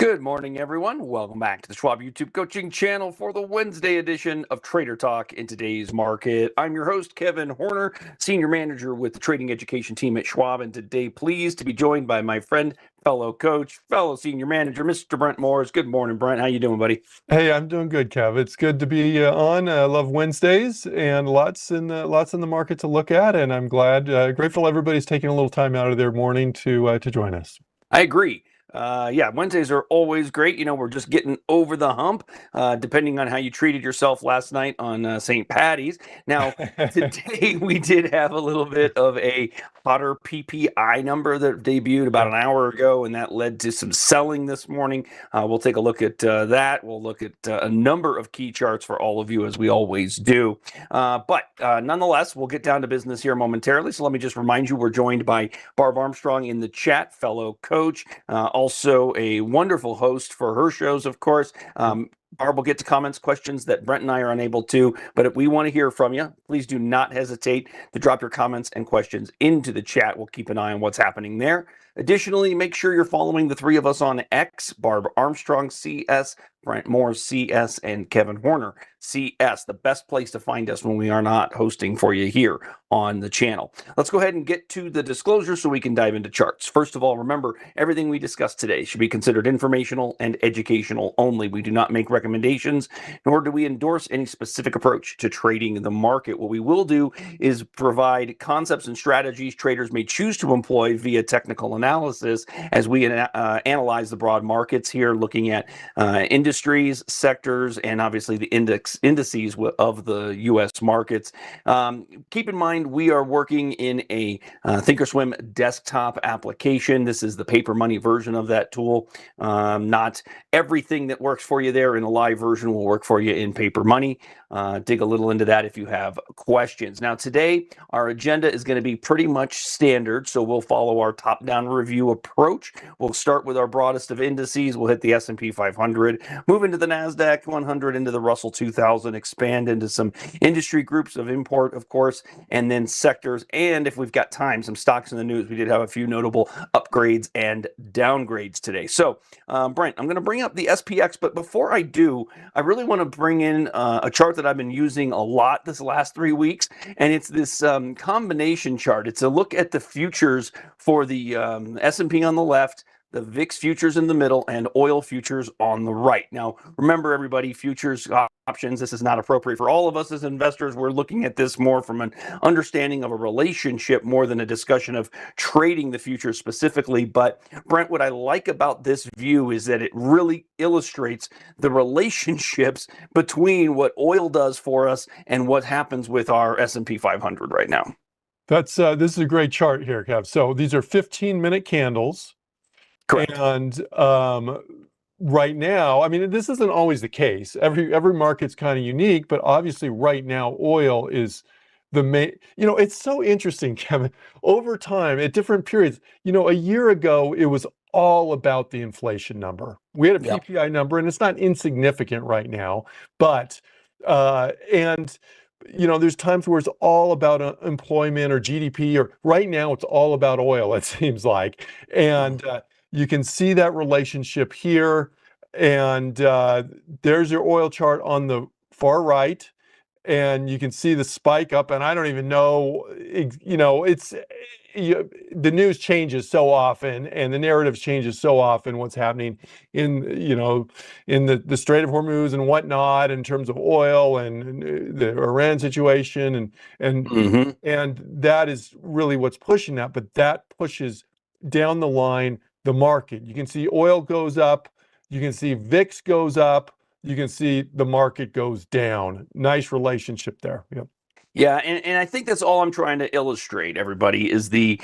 Good morning, everyone. Welcome back to the Schwab YouTube coaching channel for the Wednesday edition of Trader Talk in today's market. I'm your host, Kevin Horner, Senior Manager with the Trading Education team at Schwab, and today pleased to be joined by my friend, fellow coach, fellow Senior Manager, Mr. Brent Morris. Good morning, Brent. How you doing, buddy? Hey, I'm doing good, Kev. It's good to be on. I love Wednesdays and lots in the market to look at, and I'm grateful everybody's taking a little time out of their morning to join us. I agree. Yeah, Wednesdays are always great. You know, we're just getting over the hump, depending on how you treated yourself last night on St. Patty's. Now, today we did have a little bit of a hotter PPI number that debuted about an hour ago, and that led to some selling this morning. We'll take a look at that. We'll look at a number of key charts for all of you, as we always do. But nonetheless, we'll get down to business here momentarily. So let me just remind you, we're joined by Barb Armstrong in the chat, fellow coach, also a wonderful host for her shows, of course. Barb will get to comments, questions that Brent and I are unable to, but if we want to hear from you, please do not hesitate to drop your comments and questions into the chat. We'll keep an eye on what's happening there. Additionally, make sure you're following the three of us on X, Barb Armstrong CS, Brent Moore CS, and Kevin Horner CS, the best place to find us when we are not hosting for you here on the channel. Let's go ahead and get to the disclosure so we can dive into charts. First of all, remember, everything we discuss today should be considered informational and educational only. We do not make recommendations, nor do we endorse any specific approach to trading the market. What we will do is provide concepts and strategies traders may choose to employ via technical analysis as we analyze the broad markets here, looking at industries, sectors, and obviously the indices of the U.S. markets. Keep in mind, we are working in a Thinkorswim desktop application. This is the paper money version of that tool. Not everything that works for you there in a live version will work for you in paper money. Dig a little into that if you have questions. Now, today, our agenda is going to be pretty much standard, so we'll follow our top-down review approach. We'll start with our broadest of indices. We'll hit the S&P 500, move into the NASDAQ 100, into the Russell 2000, expand into some industry groups of import, of course, and then sectors, and if we've got time, some stocks in the news. We did have a few notable upgrades and downgrades today. So, Brent, I'm going to bring up the SPX, but before I do, I really want to bring in a chart that I've been using a lot this last 3 weeks, and it's this combination chart. It's a look at the futures for the S&P on the left, the VIX futures in the middle, and oil futures on the right. Now, remember, everybody, futures options, this is not appropriate for all of us as investors. We're looking at this more from an understanding of a relationship more than a discussion of trading the futures specifically. But Brent, what I like about this view is that it really illustrates the relationships between what oil does for us and what happens with our S&P 500 right now. This is a great chart here, Kev. So these are 15-minute candles. Correct. And right now, I mean, this isn't always the case. Every market's kind of unique, but obviously right now oil is the main. You know, it's so interesting, Kevin. Over time, at different periods, you know, a year ago it was all about the inflation number. We had a PPI number, and it's not insignificant right now, but and you know, there's times where it's all about employment or GDP, or right now it's all about oil, it seems like. And you can see that relationship here, and there's your oil chart on the far right, and you can see the spike up, and I don't even know, you know, the news changes so often, and the narrative changes so often, what's happening in, you know, in the Strait of Hormuz and whatnot, in terms of oil and the Iran situation, and that is really what's pushing that, but that pushes down the line the market. You can see oil goes up, you can see VIX goes up, you can see the market goes down. Nice relationship there. Yep. Yeah, and I think that's all I'm trying to illustrate, everybody, is the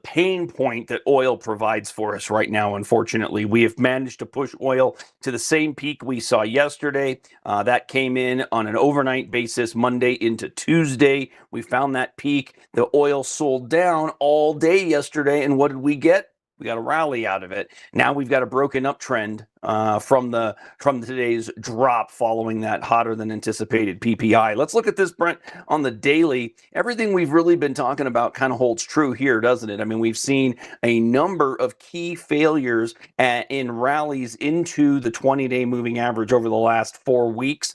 pain point that oil provides for us right now. Unfortunately, we have managed to push oil to the same peak we saw yesterday. That came in on an overnight basis, Monday into Tuesday. We found that peak. The oil sold down all day yesterday, and what did we get? We got a rally out of it. Now we've got a broken uptrend from today's drop following that hotter than anticipated PPI. Let's look at this, Brent, on the daily. Everything we've really been talking about kind of holds true here, doesn't it? I mean, we've seen a number of key failures in rallies into the 20-day moving average over the last 4 weeks.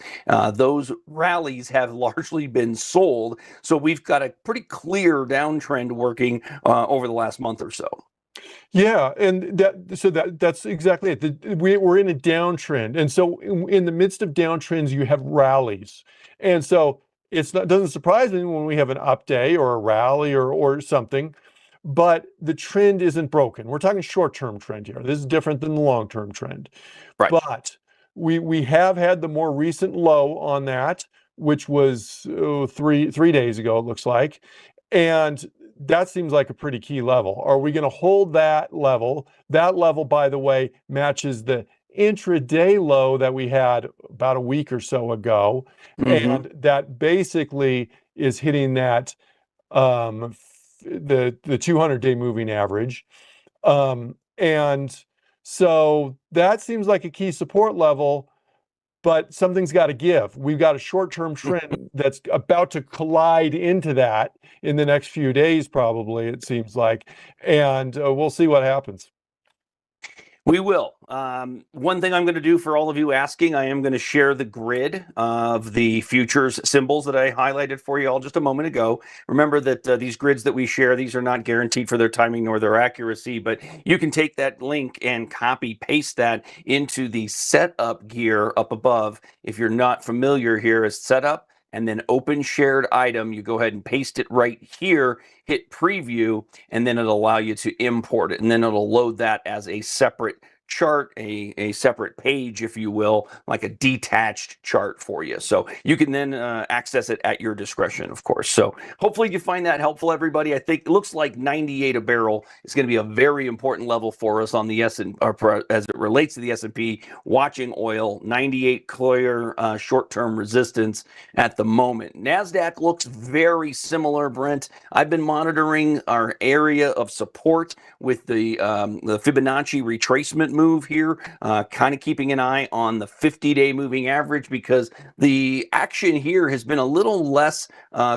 Those rallies have largely been sold, so we've got a pretty clear downtrend working over the last month or so. Yeah, and that's exactly it. We're in a downtrend, and so in the midst of downtrends, you have rallies, and so doesn't surprise me when we have an up day or a rally or something, but the trend isn't broken. We're talking short-term trend here. This is different than the long-term trend, Right. but we have had the more recent low on that, which was 3 days ago, it looks like, and that seems like a pretty key level. Are we going to hold that level? That level, by the way, matches the intraday low that we had about a week or so ago. And that basically is hitting that the 200-day moving average. And so that seems like a key support level, but something's got to give. We've got a short-term trend that's about to collide into that in the next few days, probably, it seems like, and we'll see what happens. We will. One thing I'm going to do for all of you asking, I am going to share the grid of the futures symbols that I highlighted for you all just a moment ago. Remember that these grids that we share, these are not guaranteed for their timing nor their accuracy, but you can take that link and copy paste that into the setup gear up above. If you're not familiar, here is setup and then open shared item. You go ahead and paste it right here, hit preview, and then it'll allow you to import it. And then it'll load that as a separate chart, a separate page, if you will, like a detached chart for you. So you can then access it at your discretion, of course. So hopefully you find that helpful, everybody. I think it looks like 98 a barrel is going to be a very important level for us on the as it relates to the S&P. Watching oil, 98 clear short-term resistance at the moment. NASDAQ looks very similar, Brent. I've been monitoring our area of support with the Fibonacci retracement move here, kind of keeping an eye on the 50-day moving average, because the action here has been a little less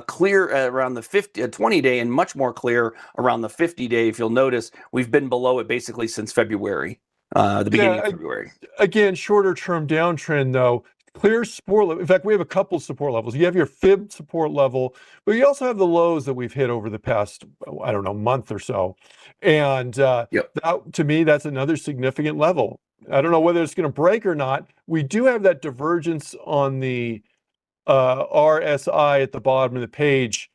clear around the 20-day and much more clear around the 50-day. If you'll notice, we've been below it basically since February, the beginning of February. Again, shorter term downtrend though. Clear support level. In fact, we have a couple support levels. You have your fib support level, but you also have the lows that we've hit over the past, I don't know, month or so. And that, to me, that's another significant level. I don't know whether it's going to break or not. We do have that divergence on the RSI at the bottom of the page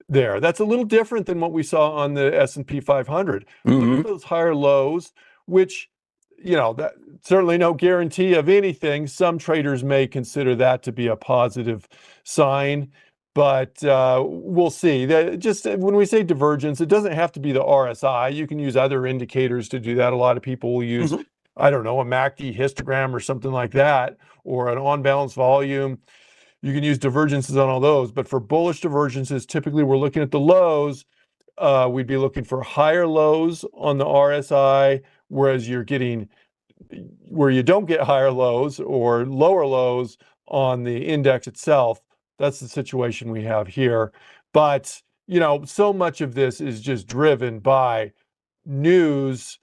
there. That's a little different than what we saw on the S&P 500. Look at those higher lows, which, you know, that certainly no guarantee of anything. Some traders may consider that to be a positive sign, but we'll see. Just when we say divergence, it doesn't have to be the RSI. You can use other indicators to do that. A lot of people will use, I don't know, a MACD histogram or something like that, or an on-balance volume. You can use divergences on all those, but for bullish divergences, typically we're looking at the lows. We'd be looking for higher lows on the RSI, whereas you're getting where you don't get higher lows or lower lows on the index itself. That's the situation we have here. But, you know, so much of this is just driven by news,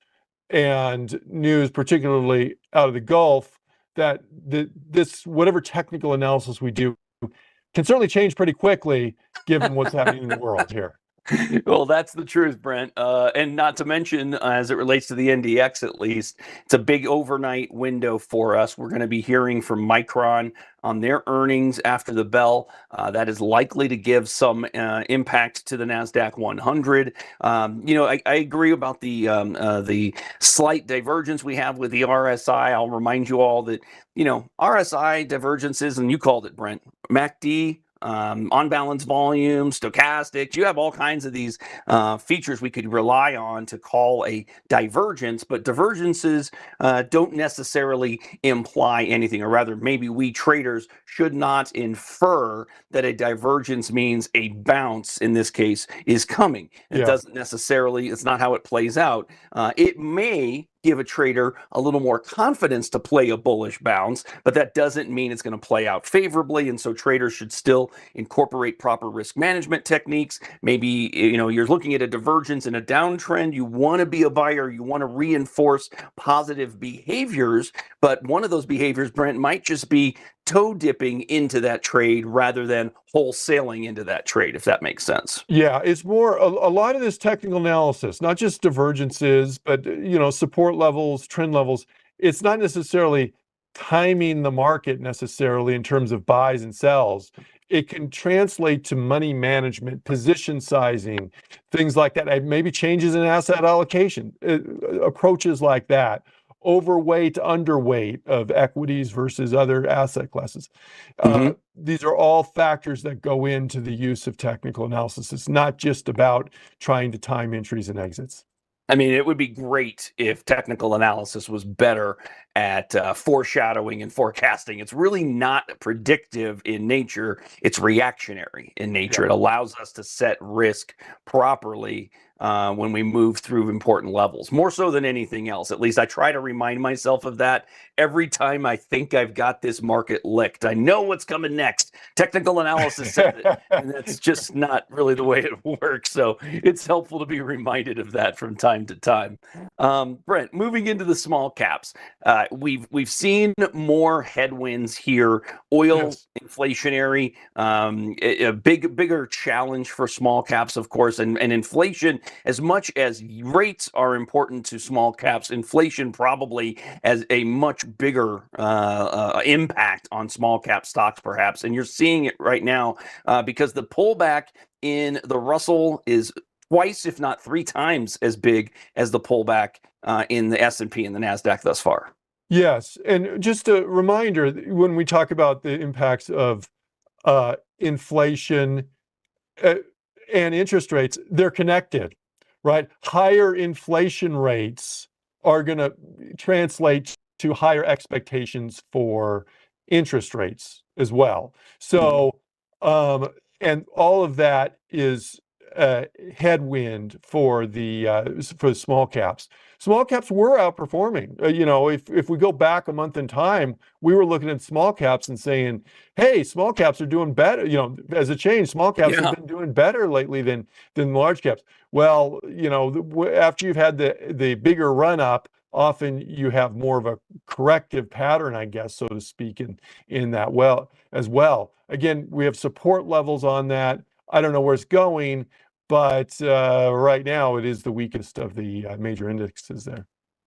and news particularly out of the Gulf, that this whatever technical analysis we do can certainly change pretty quickly given what's happening in the world here. Well, that's the truth, Brent. And not to mention, as it relates to the NDX, at least, it's a big overnight window for us. We're going to be hearing from Micron on their earnings after the bell. That is likely to give some impact to the NASDAQ 100. You know, I agree about the slight divergence we have with the RSI. I'll remind you all that, you know, RSI divergences, and you called it, Brent, MACD on balance volume, stochastics. You have all kinds of these features we could rely on to call a divergence, but divergences don't necessarily imply anything, or rather, maybe we traders should not infer that a divergence means a bounce, in this case, is coming. It doesn't necessarily, it's not how it plays out. It may give a trader a little more confidence to play a bullish bounce, but that doesn't mean it's going to play out favorably. And so traders should still incorporate proper risk management techniques. Maybe, you're looking at a divergence in a downtrend. You want to be a buyer. You want to reinforce positive behaviors. But one of those behaviors, Brent, might just be toe dipping into that trade rather than wholesaling into that trade, if that makes sense. Yeah, it's more a lot of this technical analysis, not just divergences, but support levels, trend levels. It's not necessarily timing the market necessarily in terms of buys and sells. It can translate to money management, position sizing, things like that. Maybe changes in asset allocation, approaches like that. Overweight, underweight of equities versus other asset classes. These are all factors that go into the use of technical analysis. It's not just about trying to time entries and exits. I mean, it would be great if technical analysis was better at foreshadowing and forecasting. It's really not predictive in nature. It's reactionary in nature. It allows us to set risk properly when we move through important levels, more so than anything else. At least I try to remind myself of that every time I think I've got this market licked. I know what's coming next. Technical analysis says it, and that's just not really the way it works. So it's helpful to be reminded of that from time to time. Brent, moving into the small caps, we've seen more headwinds here. Oil, inflationary, a bigger challenge for small caps, of course, and inflation. As much as rates are important to small caps, inflation probably has a much bigger impact on small cap stocks, perhaps. And you're seeing it right now because the pullback in the Russell is twice, if not three times, as big as the pullback in the S&P and the NASDAQ thus far. Yes, and just a reminder, when we talk about the impacts of inflation and interest rates, they're connected, right? Higher inflation rates are going to translate to higher expectations for interest rates as well. So, and all of that is headwind for the small caps. Small caps were outperforming. If we go back a month in time, we were looking at small caps and saying, "Hey, small caps are doing better." As a change, small caps have been doing better lately than large caps. Well, after you've had the bigger run up, often you have more of a corrective pattern, I guess, so to speak, in that as well. Again, we have support levels on that. I don't know where it's going, but right now it is the weakest of the major indexes there.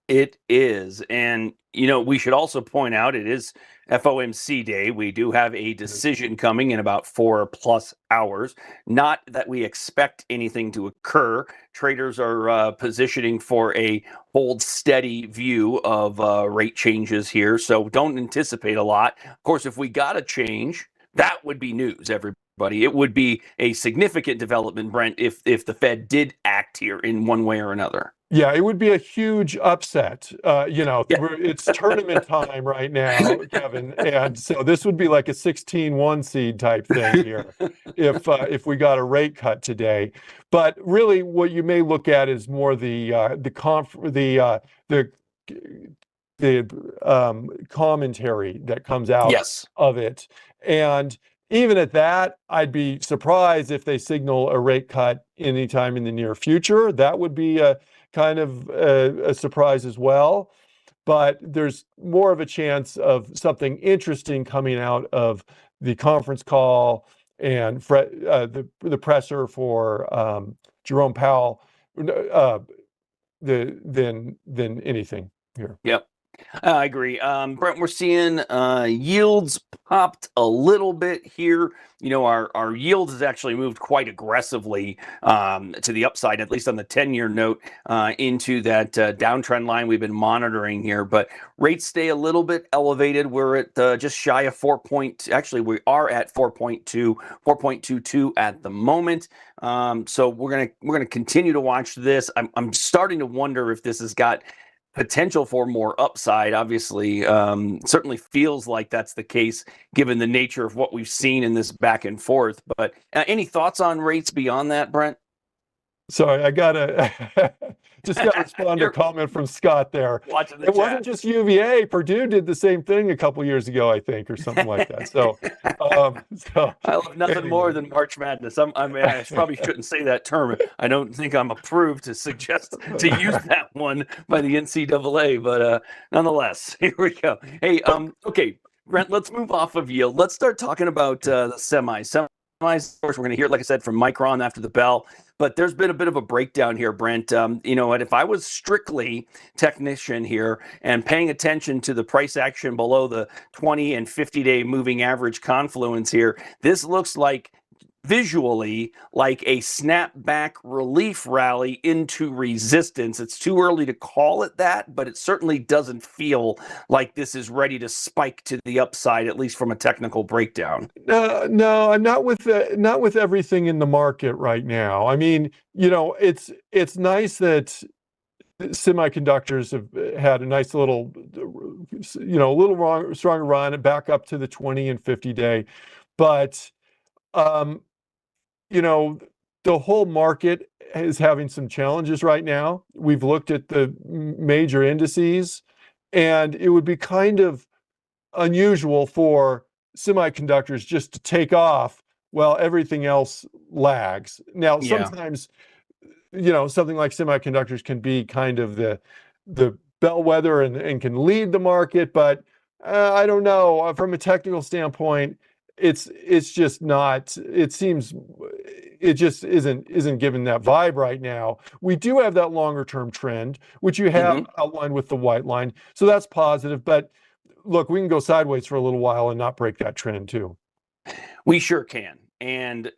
It is. And, we should also point out it is FOMC day. We do have a decision coming in about 4+ hours. Not that we expect anything to occur. Traders are positioning for a hold steady view of rate changes here. So don't anticipate a lot. Of course, if we got a change, that would be news, everybody. It would be a significant development, Brent, if the Fed did act here in one way or another. Yeah, it would be a huge upset. It's tournament time right now, Kevin, and so this would be like a 16-1 seed type thing here if we got a rate cut today. But really, what you may look at is more the commentary that comes out of it, and even at that, I'd be surprised if they signal a rate cut anytime in the near future. That would be a kind of a surprise as well. But there's more of a chance of something interesting coming out of the conference call and the presser for Jerome Powell than anything here. Yep. I agree. Brent, we're seeing yields popped a little bit here. Our yield has actually moved quite aggressively to the upside, at least on the 10-year note, into that downtrend line we've been monitoring here. But rates stay a little bit elevated. We're at just shy of 4 point. Actually, we are at 4.2, 4.22 at the moment. So we're gonna continue to watch this. I'm starting to wonder if this has got potential for more upside. Obviously, certainly feels like that's the case given the nature of what we've seen in this back and forth. But any thoughts on rates beyond that, Brent? Sorry, I gotta just gotta respond to a comment from Scott there. Watching the It chat. wasn't just UVA. Purdue did the same thing a couple years ago, I think, or something like that. So, I love nothing more than March Madness. I mean, I probably shouldn't say that term. I don't think I'm approved to suggest to use that one by the NCAA, but nonetheless, here we go. Hey, okay, Brent, let's move off of yield. Let's start talking about the semis. Semis, of course, we're going to hear it, like I said, from Micron after the bell. But there's been a bit of a breakdown here, Brent. You know what? If I was strictly technician here and paying attention to the price action below the 20 and 50-day moving average confluence here, this looks like visually like a snapback relief rally into resistance. It's too early to call it that, but it certainly doesn't feel like this is ready to spike to the upside, at least from a technical breakdown. No, I'm not with everything in the market right now. I mean, it's nice that semiconductors have had a nice little, a little stronger run back up to the 20 and 50 day, but the whole market is having some challenges right now. We've looked at the major indices, and it would be kind of unusual for semiconductors just to take off while everything else lags. Now, sometimes, something like semiconductors can be kind of the bellwether and can lead the market, but I don't know. From a technical standpoint, it's just not. It just isn't given that vibe right now. We do have that longer term trend, which you have outlined with the white line, so that's positive. But look, we can go sideways for a little while and not break that trend too. We sure can. And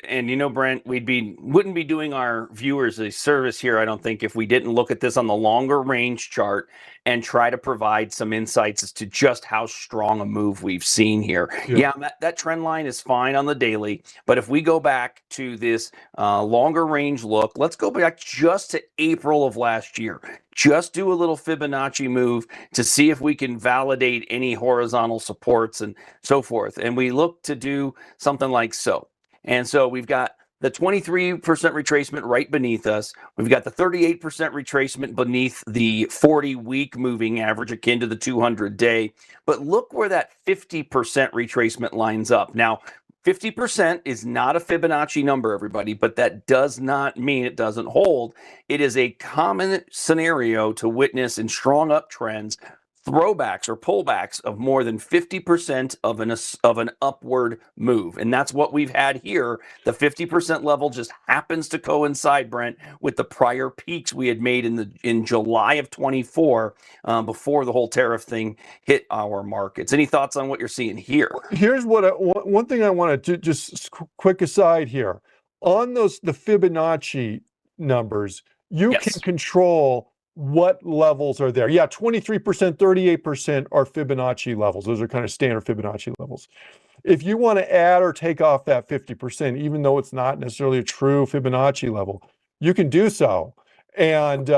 Brent, wouldn't be doing our viewers a service here, I don't think, if we didn't look at this on the longer range chart and try to provide some insights as to just how strong a move we've seen here. Yeah, that trend line is fine on the daily, but if we go back to this longer range look, let's go back just to April of last year. Just do a little Fibonacci move to see if we can validate any horizontal supports and so forth. And we look to do something like so. And so we've got the 23% retracement right beneath us. We've got the 38% retracement beneath the 40-week moving average, akin to the 200-day. But look where that 50% retracement lines up. Now, 50% is not a Fibonacci number, everybody, but that does not mean it doesn't hold. It is a common scenario to witness in strong uptrends, throwbacks or pullbacks of more than 50% of an upward move. And that's what we've had here. The 50% level just happens to coincide, Brent, with the prior peaks we had made in July of 24 before the whole tariff thing hit our markets. Any thoughts on what you're seeing here? Here's one thing I want to just quick aside here. On the Fibonacci numbers, you can control what levels are there. Yeah, 23%, 38% are Fibonacci levels. Those are kind of standard Fibonacci levels. If you want to add or take off that 50%, even though it's not necessarily a true Fibonacci level, you can do so. And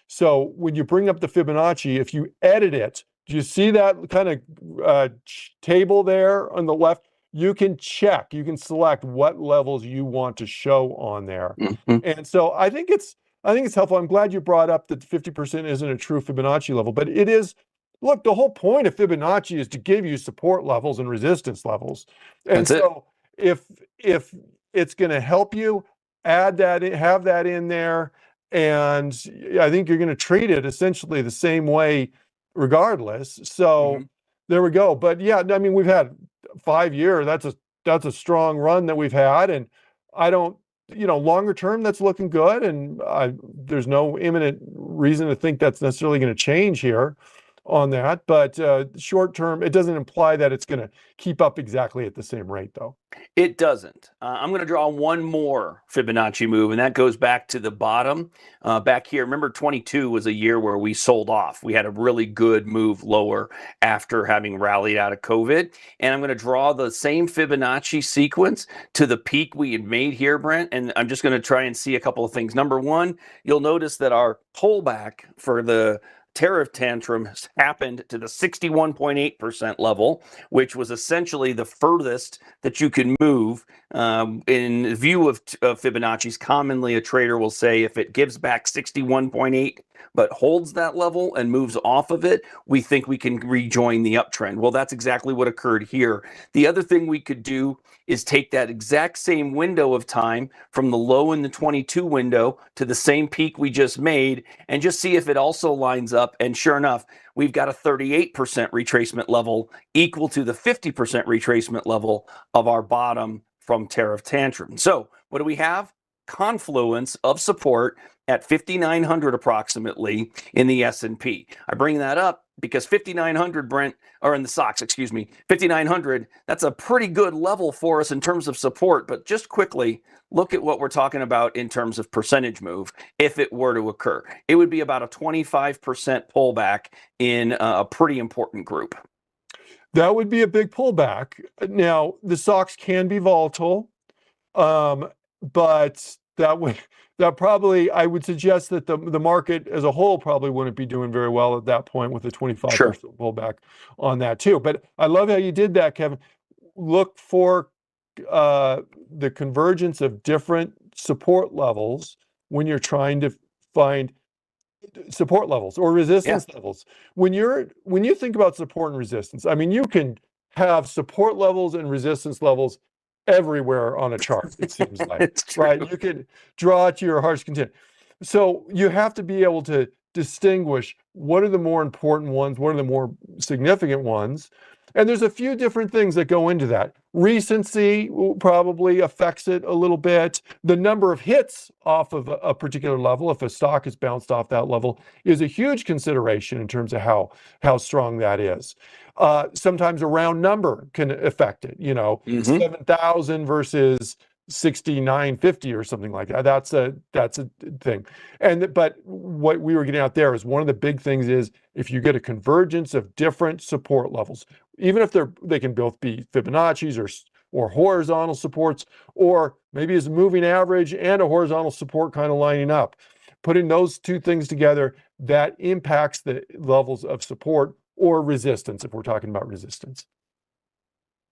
so when you bring up the Fibonacci, if you edit it, do you see that kind of table there on the left? You can check, you can select what levels you want to show on there. And so I think it's helpful. I'm glad you brought up that 50% isn't a true Fibonacci level, but it is. Look, the whole point of Fibonacci is to give you support levels and resistance levels. And so if it's going to help you, add that, have that in there. And I think you're going to treat it essentially the same way regardless. So there we go. But yeah, I mean, we've had 5 years. That's a strong run that we've had. And I don't, longer term, that's looking good. And there's no imminent reason to think that's necessarily going to change here. on that, but short term, it doesn't imply that it's going to keep up exactly at the same rate, though. It doesn't. I'm going to draw one more Fibonacci move, and that goes back to the bottom back here. Remember, 22 was a year where we sold off. We had a really good move lower after having rallied out of COVID. And I'm going to draw the same Fibonacci sequence to the peak we had made here, Brent. And I'm just going to try and see a couple of things. Number one, you'll notice that our pullback for the tariff tantrum happened to the 61.8% level, which was essentially the furthest that you can move. In view of Fibonacci's, commonly a trader will say if it gives back 61.8 but holds that level and moves off of it, we think we can rejoin the uptrend. Well, that's exactly what occurred here. The other thing we could do is take that exact same window of time from the low in the 22 window to the same peak we just made and just see if it also lines up. And sure enough, we've got a 38% retracement level equal to the 50% retracement level of our bottom from tariff tantrum. So what do we have? Confluence of support at 5,900 approximately in the S&P. I bring that up because 5,900, Brent, or in the stocks, excuse me, 5,900, that's a pretty good level for us in terms of support. But just quickly, look at what we're talking about in terms of percentage move if it were to occur. It would be about a 25% pullback in a pretty important group. That would be a big pullback. Now, the stocks can be volatile, but that probably, I would suggest that the market as a whole probably wouldn't be doing very well at that point with a 25% pullback on that too. But I love how you did that, Kevin. Look for the convergence of different support levels when you're trying to find support levels or resistance levels. When you think about support and resistance, I mean, you can have support levels and resistance levels everywhere on a chart, it seems like, right? You could draw it to your heart's content. So you have to be able to distinguish what are the more important ones, what are the more significant ones. And there's a few different things that go into that. Recency probably affects it a little bit. The number of hits off of a particular level, if a stock has bounced off that level, is a huge consideration in terms of how strong that is. Sometimes a round number can affect it, 7,000 versus 6,950 or something like that. That's a thing. But what we were getting out there is one of the big things is if you get a convergence of different support levels, even if they can both be Fibonacci's or horizontal supports, or maybe as a moving average and a horizontal support kind of lining up. Putting those two things together, that impacts the levels of support or resistance, if we're talking about resistance.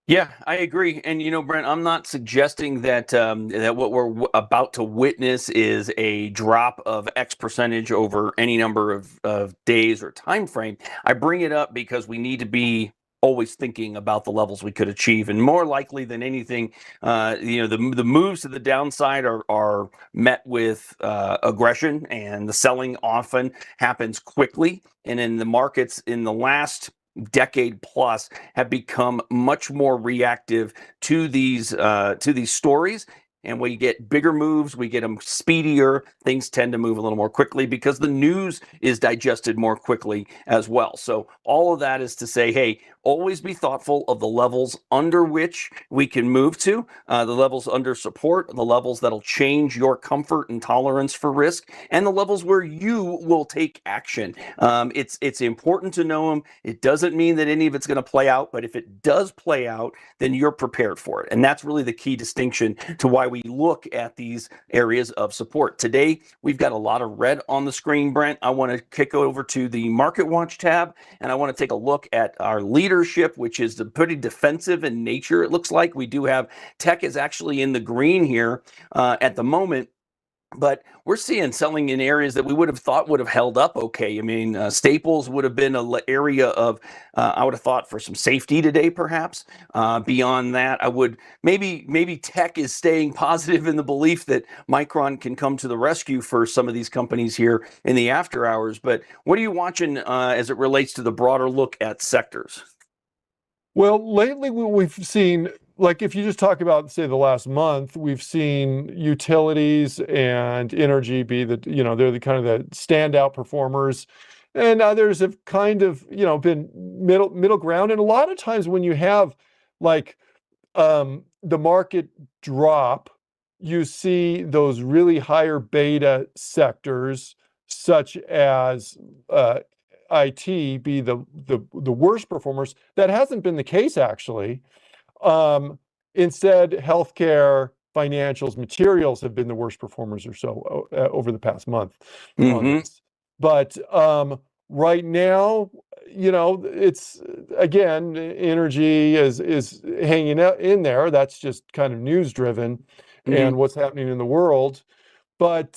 Yeah, I agree. And, Brent, I'm not suggesting that that what we're about to witness is a drop of X percentage over any number of days or time frame. I bring it up because we need to be always thinking about the levels we could achieve. And more likely than anything, the moves to the downside are met with aggression, and the selling often happens quickly. And in the markets in the last decade plus have become much more reactive to these stories. And we get bigger moves, we get them speedier, things tend to move a little more quickly because the news is digested more quickly as well. So all of that is to say, hey, always be thoughtful of the levels under which we can move to, the levels under support, the levels that'll change your comfort and tolerance for risk, and the levels where you will take action. It's important to know them. It doesn't mean that any of it's going to play out, but if it does play out, then you're prepared for it. And that's really the key distinction to why we look at these areas of support. Today, we've got a lot of red on the screen, Brent. I want to kick over to the Market Watch tab, and I want to take a look at our leadership, which is pretty defensive in nature. It looks like we do have tech is actually in the green here at the moment. But we're seeing selling in areas that we would have thought would have held up okay. I mean, staples would have been an area of, I would have thought, for some safety today, perhaps. Beyond that, I would maybe tech is staying positive in the belief that Micron can come to the rescue for some of these companies here in the after hours. But what are you watching as it relates to the broader look at sectors? Well, lately we've seen, like if you just talk about, say, the last month, we've seen utilities and energy be they're the kind of the standout performers. and others have kind of, been middle ground. And a lot of times when you have like the market drop, you see those really higher beta sectors, such as IT, be the worst performers. That hasn't been the case, actually. Instead, healthcare, financials, materials have been the worst performers or so over the past month on Mm-hmm. this. But right now, it's again, energy is hanging out in there. That's just kind of news driven Mm-hmm. and what's happening in the world. But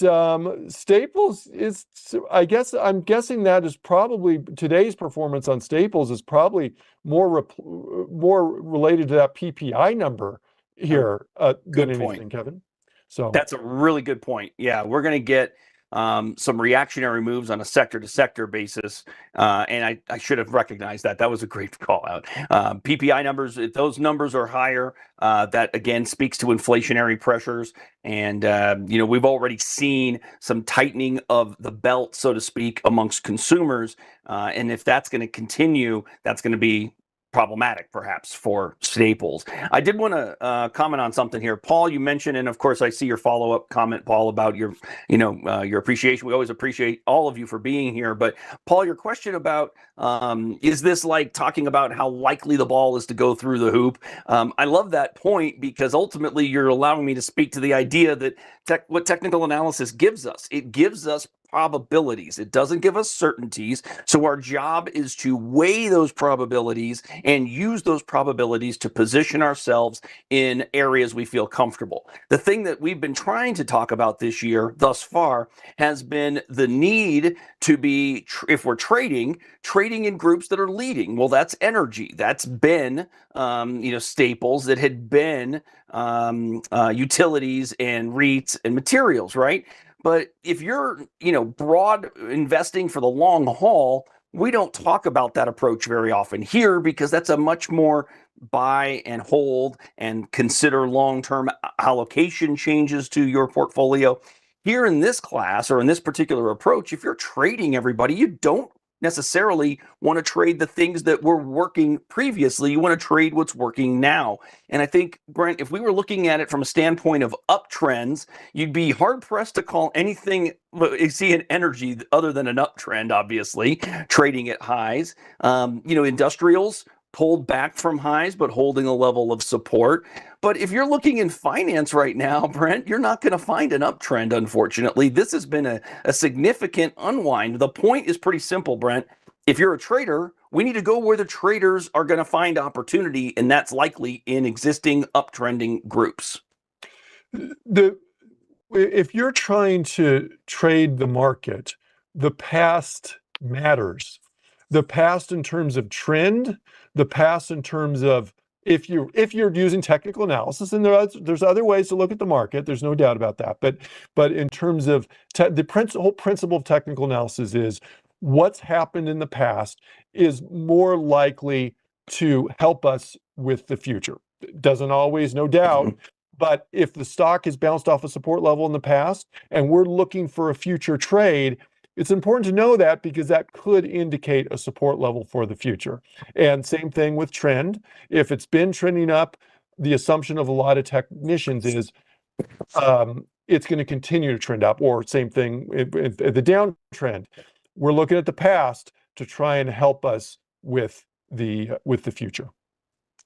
Staples is, I guess, I'm guessing that is probably today's performance on Staples is probably more related to that PPI number here than Good point. anything, Kevin. So That's a really good point. Yeah, we're going to get some reactionary moves on a sector-to-sector basis, and I should have recognized that. That was a great call out. PPI numbers, if those numbers are higher, that again speaks to inflationary pressures, and we've already seen some tightening of the belt, so to speak, amongst consumers, and if that's going to continue, that's going to be problematic perhaps for Staples. I did want to comment on something here. Paul, you mentioned, and of course I see your follow-up comment, Paul, about your appreciation. We always appreciate all of you for being here. But Paul, your question about is this like talking about how likely the ball is to go through the hoop? I love that point because ultimately you're allowing me to speak to the idea that what technical analysis gives us. It gives us probabilities. It doesn't give us certainties. So our job is to weigh those probabilities and use those probabilities to position ourselves in areas we feel comfortable. The thing that we've been trying to talk about this year thus far has been the need to be, if we're trading in groups that are leading. Well, that's energy. That's been, staples. That had been utilities and REITs and materials, right? But if you're, broad investing for the long haul, we don't talk about that approach very often here because that's a much more buy and hold and consider long-term allocation changes to your portfolio. Here in this class or in this particular approach, if you're trading everybody, you don't necessarily want to trade the things that were working previously. You want to trade what's working now. And I think, Brent, if we were looking at it from a standpoint of uptrends, you'd be hard pressed to call anything you see in energy other than an uptrend, obviously, trading at highs. Industrials pulled back from highs, but holding a level of support. But if you're looking in finance right now, Brent, you're not going to find an uptrend, unfortunately. This has been a significant unwind. The point is pretty simple, Brent. If you're a trader, we need to go where the traders are going to find opportunity, and that's likely in existing uptrending groups. If you're trying to trade the market, the past matters. The past in terms of trend, the past in terms of if you're using technical analysis, and there's other ways to look at the market, there's no doubt about that. But in terms of the whole principle of technical analysis is what's happened in the past is more likely to help us with the future. It doesn't always, no doubt. But if the stock has bounced off a support level in the past and we're looking for a future trade, it's important to know that because that could indicate a support level for the future. And same thing with trend. If it's been trending up, the assumption of a lot of technicians is it's going to continue to trend up, or same thing at the downtrend. We're looking at the past to try and help us with the future.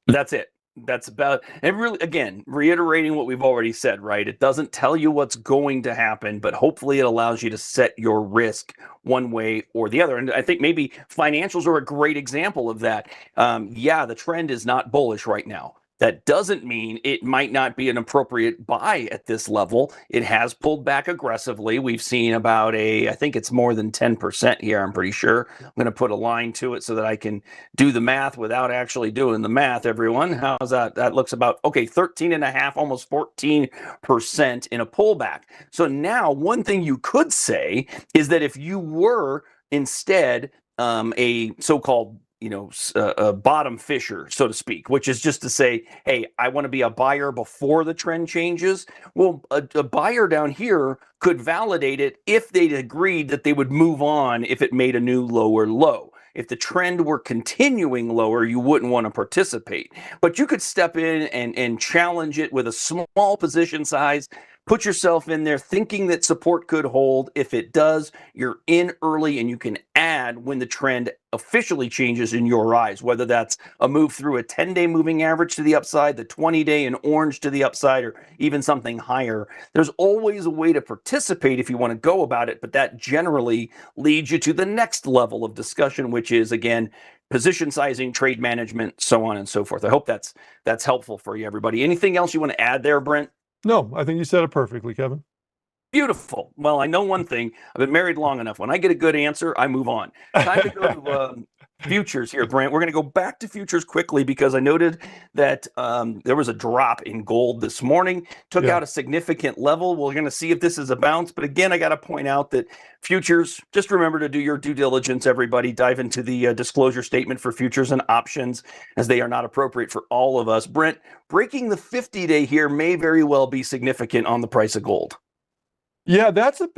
That's it. That's about, and really, again, reiterating what we've already said, right? It doesn't tell you what's going to happen, but hopefully it allows you to set your risk one way or the other. And I think maybe financials are a great example of that. The trend is not bullish right now. That doesn't mean it might not be an appropriate buy at this level. It has pulled back aggressively. We've seen about I think it's more than 10% here, I'm pretty sure. I'm going to put a line to it so that I can do the math without actually doing the math, everyone. How's that? That looks about, 13.5, almost 14% in a pullback. So now one thing you could say is that if you were instead a so-called a bottom fisher, so to speak, which is just to say, hey, I want to be a buyer before the trend changes. Well, a buyer down here could validate it if they'd agreed that they would move on if it made a new lower low. If the trend were continuing lower, you wouldn't want to participate. But you could step in and challenge it with a small position size, put yourself in there thinking that support could hold. If it does, you're in early and you can add when the trend officially changes in your eyes, whether that's a move through a 10-day moving average to the upside, the 20-day in orange to the upside, or even something higher. There's always a way to participate if you want to go about it, but that generally leads you to the next level of discussion, which is, again, position sizing, trade management, so on and so forth. I hope that's helpful for you, everybody. Anything else you want to add there, Brent? No, I think you said it perfectly, Kevin. Beautiful. Well, I know one thing. I've been married long enough. When I get a good answer, I move on. Time to go to futures here, Brent. We're going to go back to futures quickly because I noted that there was a drop in gold this morning, took out a significant level. We're going to see if this is a bounce. But again, I got to point out that futures, just remember to do your due diligence, everybody. Dive into the disclosure statement for futures and options, as they are not appropriate for all of us. Brent, breaking the 50-day here may very well be significant on the price of gold. Yeah, that's a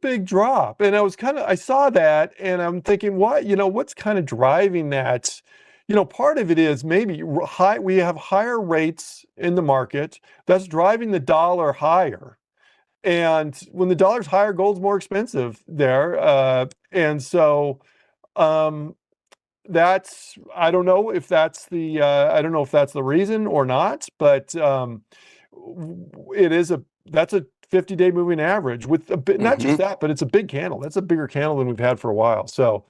big drop. And I saw that and I'm thinking, what's kind of driving that? Part of it is maybe we have higher rates in the market that's driving the dollar higher. And when the dollar's higher, gold's more expensive there. And so that's, I don't know if that's the reason or not, but that's a 50-day moving average with a bit, not just that, but it's a big candle. That's a bigger candle than we've had for a while. So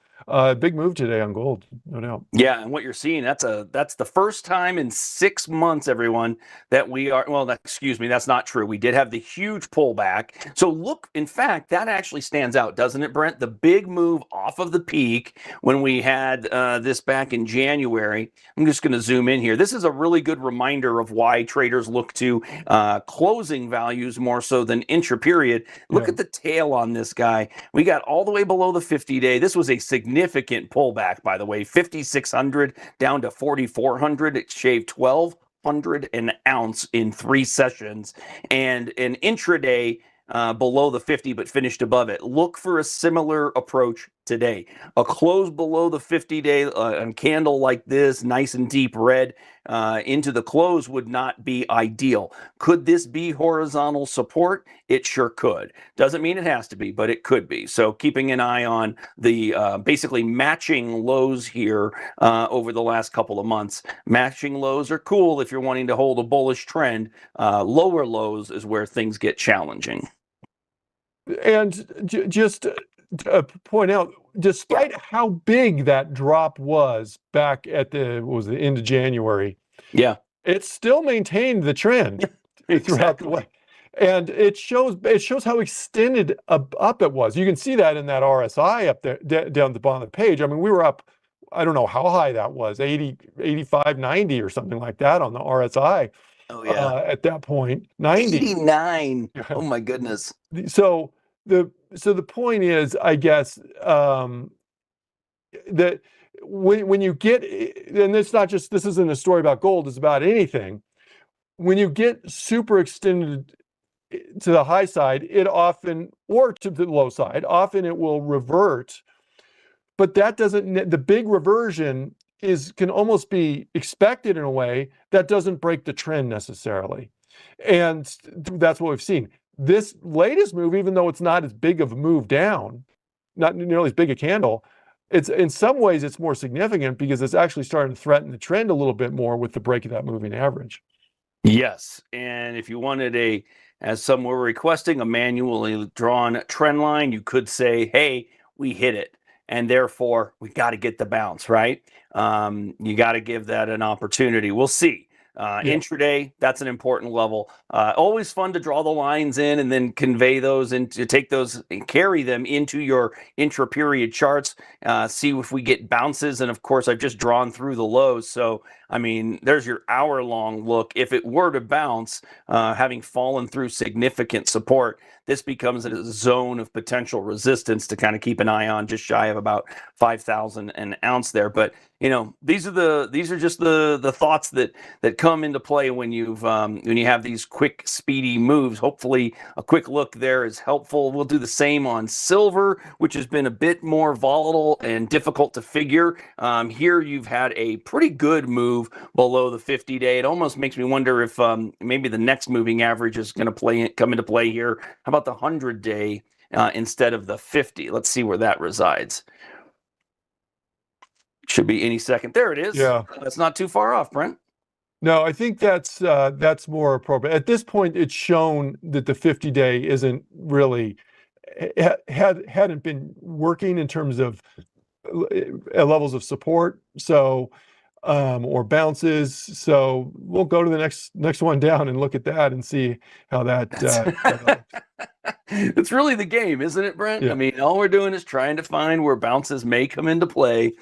big move today on gold, no doubt. Yeah, and what you're seeing, that's the first time in 6 months, everyone, that we are, well, excuse me, that's not true. We did have the huge pullback. So look, in fact, that actually stands out, doesn't it, Brent? The big move off of the peak when we had this back in January. I'm just going to zoom in here. This is a really good reminder of why traders look to closing values more so than intra-period. Look at the tail on this guy. We got all the way below the 50-day. This was a significant pullback, by the way, 5,600 down to 4,400. It shaved 1,200 an ounce in 3 sessions, and an intraday below the 50 but finished above it. Look for a similar approach today. A close below the 50-day candle like this, nice and deep red into the close, would not be ideal. Could this be horizontal support? It sure could. Doesn't mean it has to be, but it could be. So keeping an eye on the basically matching lows here over the last couple of months. Matching lows are cool if you're wanting to hold a bullish trend. Lower lows is where things get challenging. And just to point out, despite how big that drop was back at the end of January, it still maintained the trend throughout the way. And it shows how extended up it was. You can see that in that RSI up there down the bottom of the page. I mean, we were up, I don't know how high that was, 80, 85, 90 or something like that on the RSI. Oh, yeah. At that point, 90. 89. Oh, my goodness. So the point is, I guess, that when you get, and it's not just, this isn't a story about gold, it's about anything. When you get super extended to the high side, it often, or to the low side, often it will revert. But that doesn't, the big reversion can almost be expected in a way that doesn't break the trend necessarily. And that's what we've seen. This latest move, even though it's not as big of a move down, not nearly as big a candle, it's in some ways it's more significant because it's actually starting to threaten the trend a little bit more with the break of that moving average. Yes, and if you wanted as some were requesting, a manually drawn trend line, you could say, hey, we hit it, and therefore we got to get the bounce, right? You got to give that an opportunity. We'll see. Intraday, that's an important level. Always fun to draw the lines in and then convey those and to take those and carry them into your intra-period charts. See if we get bounces. And of course, I've just drawn through the lows. So, I mean, there's your hour-long look. If it were to bounce, having fallen through significant support, this becomes a zone of potential resistance to kind of keep an eye on, just shy of about 5,000 an ounce there. But these are just the thoughts that come into play when you have these quick, speedy moves. Hopefully, a quick look there is helpful. We'll do the same on silver, which has been a bit more volatile and difficult to figure. Here, you've had a pretty good move below the 50-day. It almost makes me wonder if maybe the next moving average is going to come into play here. How about the 100-day instead of the 50? Let's see where that resides. Should be any second. There it is. Yeah. That's not too far off, Brent. No, I think that's more appropriate. At this point, it's shown that the 50-day isn't really hadn't been working in terms of levels of support, so or bounces. So we'll go to the next one down and look at that and see how that. It's really the game, isn't it, Brent? Yeah. I mean, all we're doing is trying to find where bounces may come into play.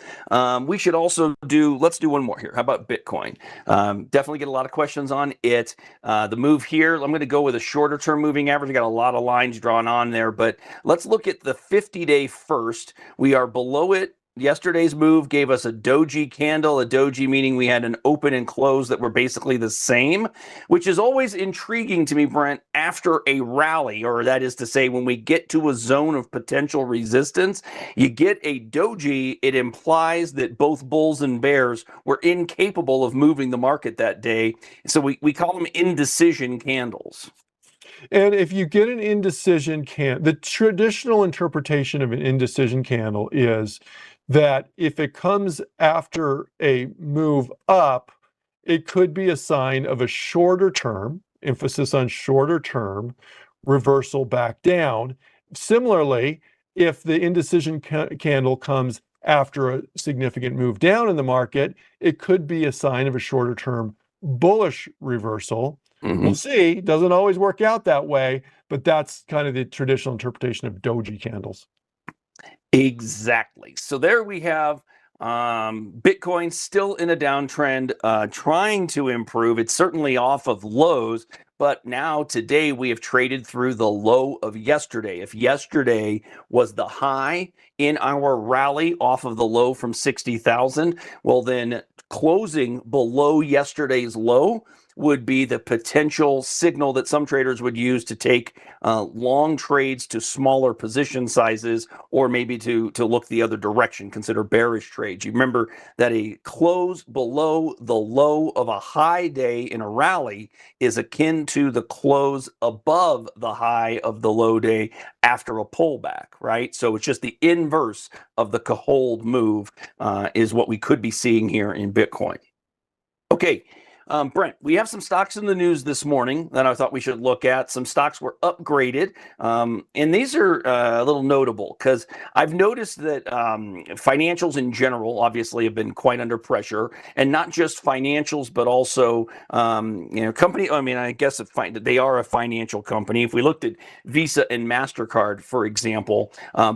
We should also let's do one more here. How about Bitcoin? Definitely get a lot of questions on it. The move here, I'm going to go with a shorter term moving average. I got a lot of lines drawn on there, but let's look at the 50-day first. We are below it. Yesterday's move gave us a doji candle, a doji meaning we had an open and close that were basically the same, which is always intriguing to me, Brent, after a rally, or that is to say, when we get to a zone of potential resistance, you get a doji, it implies that both bulls and bears were incapable of moving the market that day. So we call them indecision candles. And if you get an indecision the traditional interpretation of an indecision candle is that if it comes after a move up, it could be a sign of a shorter term, emphasis on shorter term, reversal back down. Similarly, if the indecision candle comes after a significant move down in the market, it could be a sign of a shorter term bullish reversal. We'll see. Doesn't always work out that way, but that's kind of the traditional interpretation of doji candles. Exactly. So there we have Bitcoin still in a downtrend, trying to improve. It's certainly off of lows, but now today we have traded through the low of yesterday. If yesterday was the high in our rally off of the low from 60,000, well then closing below yesterday's low would be the potential signal that some traders would use to take long trades to smaller position sizes, or maybe to look the other direction, consider bearish trades. You remember that a close below the low of a high day in a rally is akin to the close above the high of the low day after a pullback, right? So it's just the inverse of the hold move is what we could be seeing here in Bitcoin. Okay. Brent, we have some stocks in the news this morning that I thought we should look at. Some stocks were upgraded, and these are a little notable because I've noticed that financials in general obviously have been quite under pressure, and not just financials, but also company. I mean, I guess they are a financial company. If we looked at Visa and MasterCard, for example,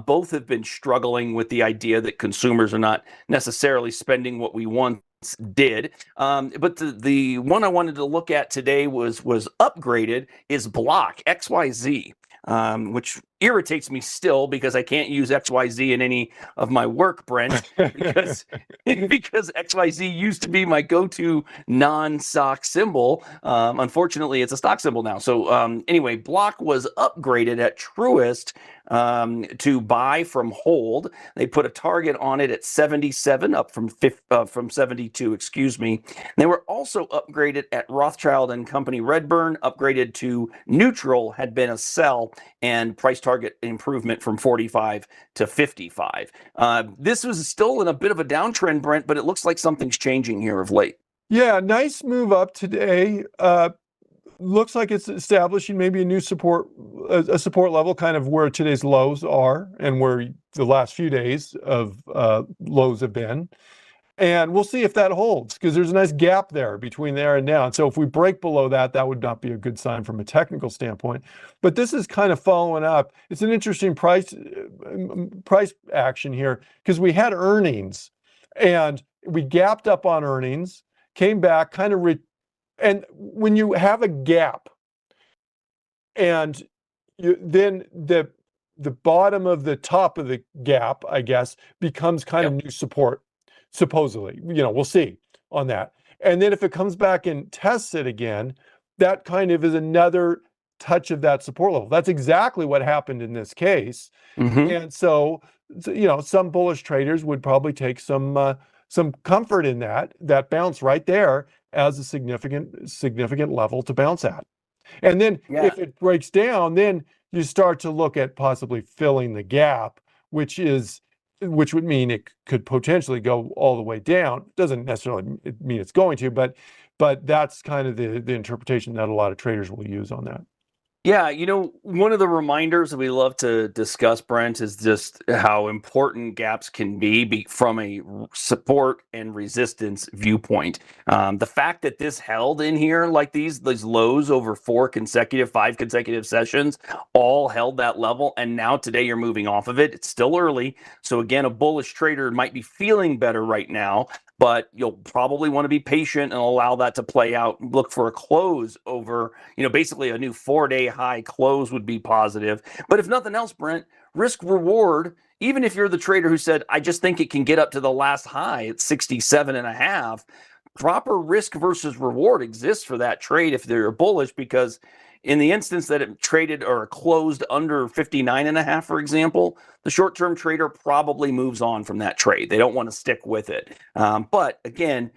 both have been struggling with the idea that consumers are not necessarily spending what we want did. But the one I wanted to look at today was upgraded is Block XYZ, which irritates me still because I can't use XYZ in any of my work, Brent, because XYZ used to be my go-to non-stock symbol. Unfortunately, it's a stock symbol now. So anyway, Block was upgraded at Truist to buy from hold. They put a target on it at 77, up from 72, excuse me. They were also upgraded at Rothschild and Company Redburn, upgraded to neutral, had been a sell, and price target improvement from 45 to 55. This was still in a bit of a downtrend, Brent, but it looks like something's changing here of late. Yeah, nice move up today. Looks like it's establishing maybe a new support level, kind of where today's lows are and where the last few days of lows have been. And we'll see if that holds, because there's a nice gap there between there and now. And so if we break below that, that would not be a good sign from a technical standpoint. But this is kind of following up. It's an interesting price action here, because we had earnings and we gapped up on earnings, came back, kind of and when you have a gap and then the bottom of the top of the gap, I guess, becomes kind of Yep. new support, supposedly. We'll see on that. And then if it comes back and tests it again, that kind of is another touch of that support level. That's exactly what happened in this case. Hmm. And so, some bullish traders would probably take some comfort in that bounce right there as a significant level to bounce at. And then Yeah. if it breaks down, then you start to look at possibly filling the gap, which would mean it could potentially go all the way down. Doesn't necessarily mean it's going to, but that's kind of the interpretation that a lot of traders will use on that. Yeah, one of the reminders that we love to discuss, Brent, is just how important gaps can be from a support and resistance viewpoint. The fact that this held in here like these lows over 5 consecutive sessions, all held that level, and now today you're moving off of it. It's still early, so again, a bullish trader might be feeling better right now, but you'll probably want to be patient and allow that to play out. Look for a close over, basically a new 4-day high close would be positive. But if nothing else, Brent, risk reward, even if you're the trader who said, I just think it can get up to the last high at 67.5, proper risk versus reward exists for that trade if they're bullish, because in the instance that it traded or closed under 59.5, for example, the short-term trader probably moves on from that trade. They don't want to stick with it. But again,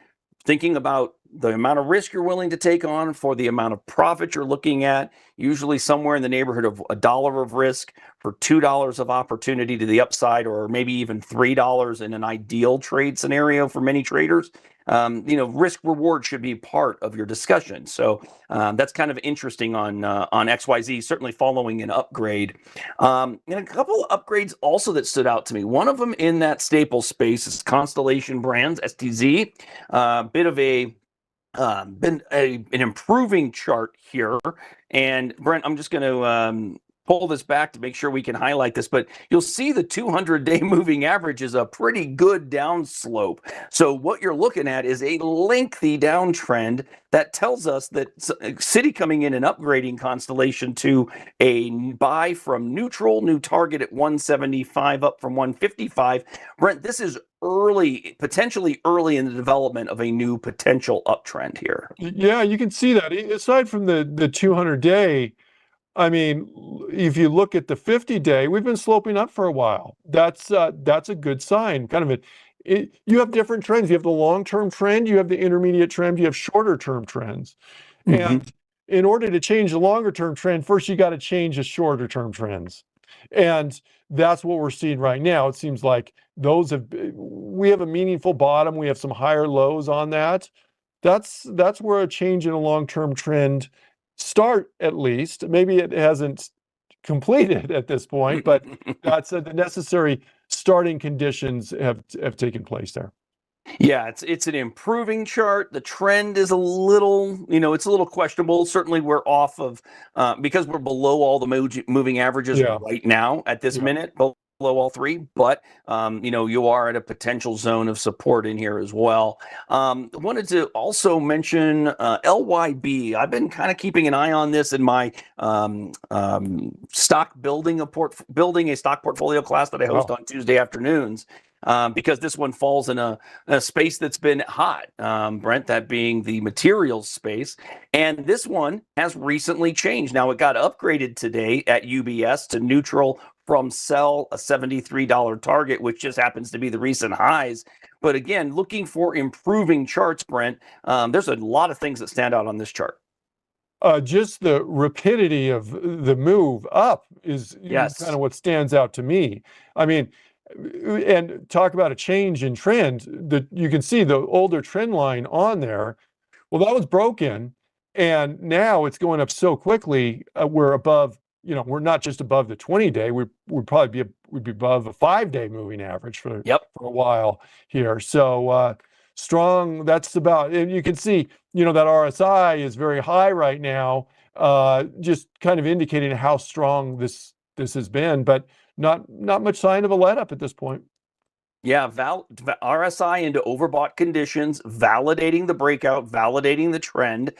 thinking about the amount of risk you're willing to take on for the amount of profit you're looking at, usually somewhere in the neighborhood of $1 of risk for $2 of opportunity to the upside, or maybe even $3 in an ideal trade scenario for many traders. Risk reward should be part of your discussion. So that's kind of interesting on XYZ, certainly following an upgrade. And a couple of upgrades also that stood out to me. One of them in that staple space is Constellation Brands, STZ. Bit of been an improving chart here. And Brent, I'm just going to pull this back to make sure we can highlight this, but you'll see the 200-day moving average is a pretty good downslope. So what you're looking at is a lengthy downtrend that tells us that Citi coming in and upgrading Constellation to a buy from neutral, new target at 175 up from 155. Brent, this is potentially early in the development of a new potential uptrend here. Yeah, you can see that. Aside from the 200-day, I mean, if you look at the 50-day, we've been sloping up for a while. That's a good sign. You have different trends. You have the long-term trend, you have the intermediate trend, you have shorter-term trends. Mm-hmm. And in order to change the longer-term trend, first you got to change the shorter-term trends. And that's what we're seeing right now. It seems like we have a meaningful bottom. We have some higher lows on that. That's where a change in a long-term trend start, at least. Maybe it hasn't completed at this point, but that's the necessary starting conditions have taken place there. Yeah, it's an improving chart. The trend is a little, it's a little questionable. Certainly, we're off of because we're below all the moving averages right now at this minute, below all three. But you are at a potential zone of support in here as well. Wanted to also mention LYB. I've been kind of keeping an eye on this in my stock building a stock portfolio class that I host on Tuesday afternoons. Because this one falls in a space that's been hot, Brent, that being the materials space. And this one has recently changed. Now, it got upgraded today at UBS to neutral from sell, a $73 target, which just happens to be the recent highs. But again, looking for improving charts, Brent, there's a lot of things that stand out on this chart. Just the rapidity of the move up is kind of what stands out to me. I mean, and talk about a change in trend, that you can see the older trend line on there. Well, that was broken, and now it's going up so quickly. We're above, we're not just above the 20-day. We'd be above a 5-day moving average for a while here. So strong. That's about. And you can see, that RSI is very high right now, just kind of indicating how strong this has been, but not much sign of a let up at this point. Yeah, RSI into overbought conditions, validating the breakout, validating the trend.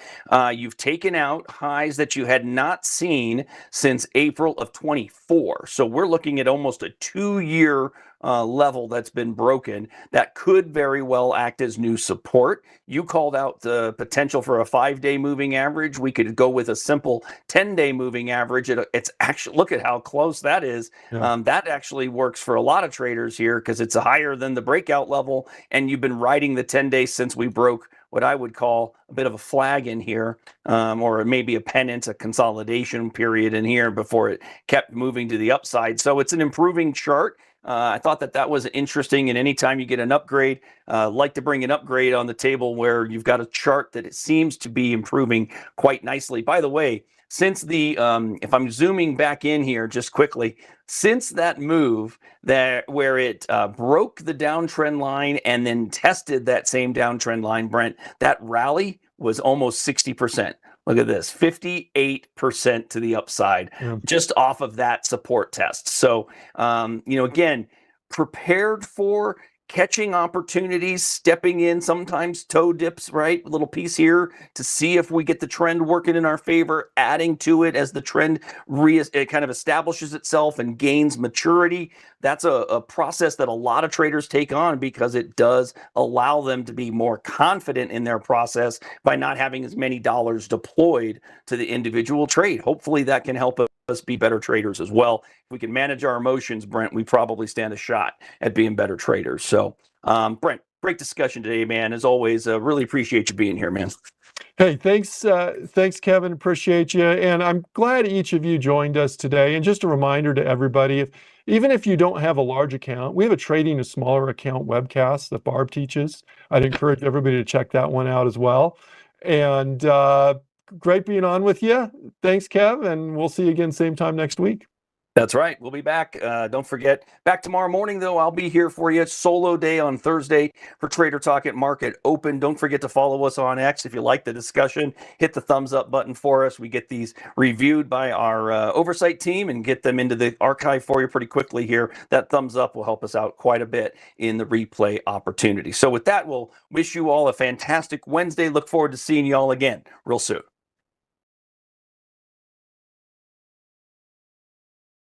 You've taken out highs that you had not seen since April of 24. So we're looking at almost a 2-year level that's been broken. That could very well act as new support. You called out the potential for a 5-day moving average. We could go with a simple 10-day moving average. It's actually, look at how close that is. Yeah. That actually works for a lot of traders here because it's higher than the breakout level, and you've been riding the 10 days since we broke what I would call a bit of a flag in here, or maybe a pennant, a consolidation period in here before it kept moving to the upside. So it's an improving chart. I thought that was interesting, and anytime you get an upgrade, like to bring an upgrade on the table where you've got a chart that it seems to be improving quite nicely. By the way, since the if I'm zooming back in here just quickly, since that move where it broke the downtrend line and then tested that same downtrend line, Brent, that rally was almost 60%. Look at this, 58% to the upside, just off of that support test. So, again, prepared for catching opportunities, stepping in, sometimes toe dips, right? A little piece here to see if we get the trend working in our favor, adding to it as the trend it kind of establishes itself and gains maturity. That's a process that a lot of traders take on because it does allow them to be more confident in their process by not having as many dollars deployed to the individual trade. Hopefully that can help us be better traders as well. If we can manage our emotions, Brent, we probably stand a shot at being better traders. So, Brent, great discussion today, man. As always, really appreciate you being here, man. Hey, thanks, Kevin. Appreciate you. And I'm glad each of you joined us today. And just a reminder to everybody, even if you don't have a large account, we have a trading a smaller account webcast that Barb teaches. I'd encourage everybody to check that one out as well. And great being on with you. Thanks, Kev. And we'll see you again same time next week. That's right. We'll be back. Don't forget, back tomorrow morning, though. I'll be here for you. Solo day on Thursday for Trader Talk at Market Open. Don't forget to follow us on X. If you like the discussion, hit the thumbs up button for us. We get these reviewed by our oversight team and get them into the archive for you pretty quickly here. That thumbs up will help us out quite a bit in the replay opportunity. So with that, we'll wish you all a fantastic Wednesday. Look forward to seeing you all again real soon.